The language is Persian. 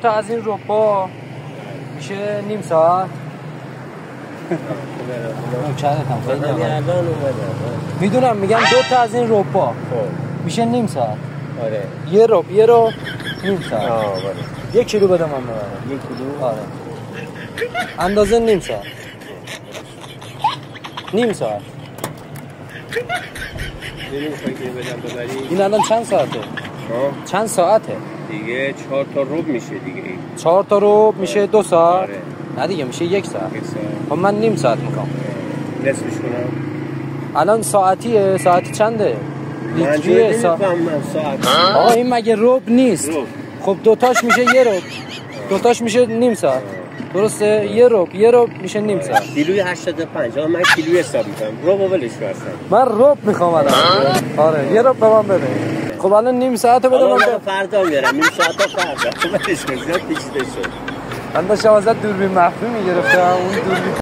تا از این ربا میشه نیم ساعت. نوکرتم خیلی الان میدونم، میگم 2 تا از این ربا میشه نیم ساعت. آره یه رو نیم ساعت. بله. 1 کیلو بده من ببرم. 1 کیلو؟ آره اندازه نیم ساعت. نیم ساعت. نمیخوای که بدم ببری؟ این الان چند ساعته؟ چند ساعته؟ دیگه 4 تا ربع میشه دیگه. 4 تا ربع میشه 2 ساعت؟ آره. نه دیگه میشه 1 ساعت. 1 ساعت. خب من نیم ساعت میکنم. نصفش کنم. الان ساعتیه؟ ساعتی چنده؟ لیتریه ساعت. ساعت. آقا این مگه ربع نیست؟ ربع. خب 2 تاش میشه 1 ربع. 2 تاش میشه نیم ساعت. درسته؟ 1 ربع میشه نیم ساعت. کیلوی 85. من کیلویی حساب میکنم. ربع ولش کن. من ربع میخوام الان. آره 1 ربع به من بده. خب الان نیم ساعت بده من. فردا میارم. نیم ساعت تا فردا. ولش کن. زیاد پیچیده شد. من داشتم ازت دوربین مخفی میگرفتم. اون دوربین